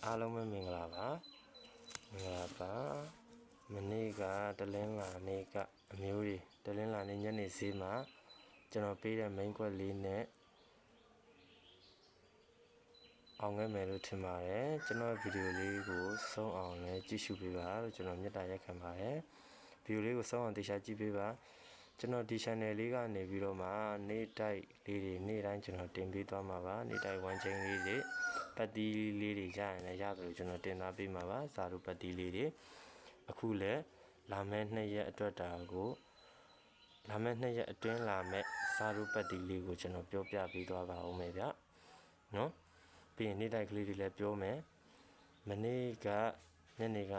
အားလုံးပဲမင်္ဂလာပါမနေ့ကတလင်းလာနေ့ကအမျိုးတွေတလင်းလာနေ့ညနေဈေးမှာကျွန်တော်ပေးတဲ့ main ကွက်လေးနဲ့အောင်ခဲ့မယ်လို့ထင်ပါတယ်ကျွန်တော်ဗီဒီယိုလေးကိုဆုံးအောင်လည်းကြည့်ရှုပေးပါလို့ကျွန်တော်မေတ္တာရပ်ခံပါတယ်ဗီဒီယိုလေးကိုဆုံးအောင်တရားကြည့်ပေးပါကျွန်တော်ဒီ channel လေးကနေပြီးတော့မှနေ့တိုက်လေးတွေနေ့တိုင်းကျွန်တော်တင်ပေးသွားမှာပါနေ့တိုက်ဝမ်းချင်းလေးတွေပတ်တီးလေးတွေရရင်လည်းရတယ်လို့ကျွန်တော်တင်သားပေးမှာပါဇာတုပတ်တီးလေးတွေအခုလည်းလာမယ့်2ရက်အတွက်တာကိုလာမယ့်2ရက်အတွင်းလာမယ့်ဇာတုပတ်တီးလေးကိုကျွန်တော်ပြောပြပေးသွားပါဦးမယ်ဗျနော်ပြီးရင်နေ့တိုက်ကလေးတွေလည်းပြောမယ်မနေ့ကညနေက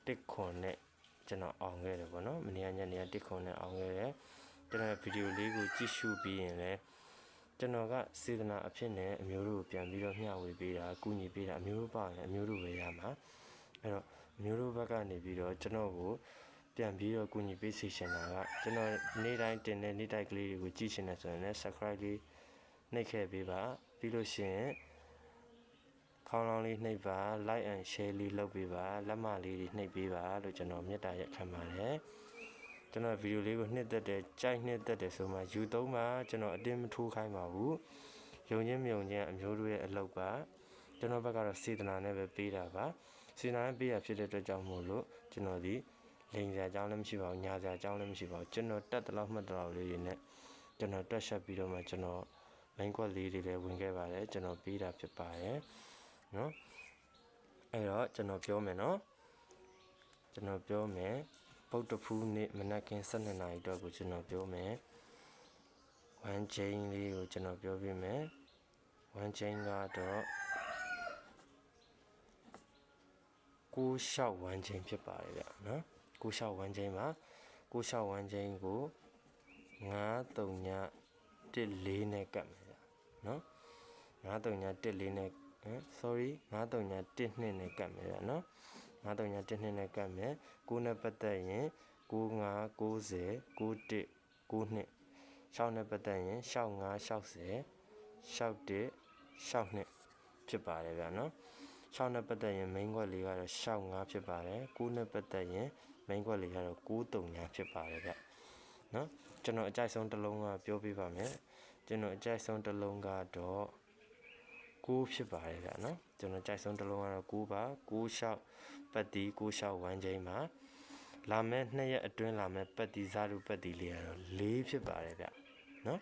1ခွန်နဲ့ကျွန်တော်အောင်ခဲ့တယ်ပေါ့နော်မနေ့ကညနေက1ခွန်နဲ့အောင်ခဲ့တယ်ကျွန်တော်ဗီဒီယိုလေးကိုကြည့်ရှုပြီးရင်လည်းကျွန်တော်ကစေတနာအဖြစ်နဲ့အမျိုးတို့ကိုပြန်ပြီးတော့မျှဝေပေးတာကူညီပေးတာအမျိုးတို့ပါလည်းအမျိုးတို့ပဲရမှာအဲ့တော့အမျိုးတို့ဘက်ကနေပြီးတော့ကျွန်တော်ကိုပြန်ပြီးတော့ကူညီပေးစေချင်တာကကျွန်တော်နေ့တိုင်းတင်တဲ့နေ့တိုက်ကလေးတွေကိုကြည့်ချင်တယ်ဆိုရင်လည်း subscribe လေးနှိပ်ခဲ့ပေးပါပြီးလို့ရှိရင်ခေါင်းလောင်းလေးနှိပ်ပါ like and share လေးလုပ်ပေးပါလက်မလေးတွေနှိပ်ပေးပါလို့ကျွန်တော်မေတ္တာရပ်ခံပါတယ်ကျွန်တော်ဗီဒီယိုလေးကိုနှစ်သက်တယ်ကြိုက်နှစ်သက်တယ်ဆိုမှ YouTube မှာကျွန်တော်အတင်းမထိုးခိုင်းပါဘူးယုံချင်းမြုံချင်းအမျိုးတို့ရဲ့အလုပ်ပါကျွန်တော်ဘက်ကတော့စေတနာနဲ့ပဲပေးတာပါစေတနာနဲ့ပေးရဖြစ်တဲ့အတွက်ကြောင့်မို့လို့ကျွန်တော်ဒီလိန်စရာအကြောင်းလည်းမရှိပါဘူးညာစရာအကြောင်းလည်းမရှိပါဘူးကျွန်တော်တက်တလောက်မှတ်တလောက်လေးတွေနဲ့ကျွန်တော်တွက်ချက်ပြီးတော့မှကျွန်တော် main ကွက်လေးတွေလည်းဝင်ခဲ့ပါတယ်ကျွန်တော်ပေးတာဖြစ်ပါတယ်နော်အဲ့တော့ကျွန်တော်ပြောမယ်နော်ကျွန်တော်ပြောမယ်ပုတ်တဖူးနေ့မနက်ခင်း12နာရီတော့ကိုကျွန်တော်ပြောမယ်1 chain လေးကိုကျွန်တော်ပြောပြမယ်1 chain ကတော့6လျှောက်1 chain ဖြစ်ပါတယ်ဗျနော်6လျှောက်1 chain မှာ6လျှောက်1 chain ကို9 3 ည14နဲ့ကတ်မယ်ဗျနော်9 3 ည14နဲ့sorry 9 3 ည12နဲ့ကတ်မယ်ဗျနော်9 3 ည12နဲ့ကတ်မယ်9နဲ့ပတ်သက်ရင်9 5 90 91 92 6နဲ့ပတ်သက်ရင်65 60 61 62ဖြစ်ပါတယ်ဗျနော်6နဲ့ပတ်သက်ရင် main ကွက်လေးကတော့65ဖြစ်ပါတယ်9နဲ့ပတ်သက်ရင် main ကွက်လေးကတော့93ညဖြစ်ပါတယ်ဗျနော်ကျွန်တော်အကြိုက်ဆုံးတစ်လုံးကပြောပြပါမယ်ကျွန်တော်အကြိုက်ဆုံးတစ်လုံးကတော့9ဖြစ်ပါတယ်ဗျနော်ကျွန်တော်ကြိုက်ဆုံးတစ်လုံးကတော့9ပါ9လျှောက်ပတ်တီ9လျှောက်1 chain မှာလာမယ့်2ရက်အတွင်းလာမယ့်ပတ်တီဇာတုပတ်တီလေးကတော့4ဖြစ်ပါတယ်ဗျနော်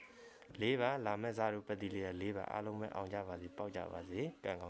4ပါလာမယ့်ဇာတုပတ်တီလေးက4ပါအားလုံးပဲအောင်ကြပါစေပေါက်ကြပါစေကံကောင်း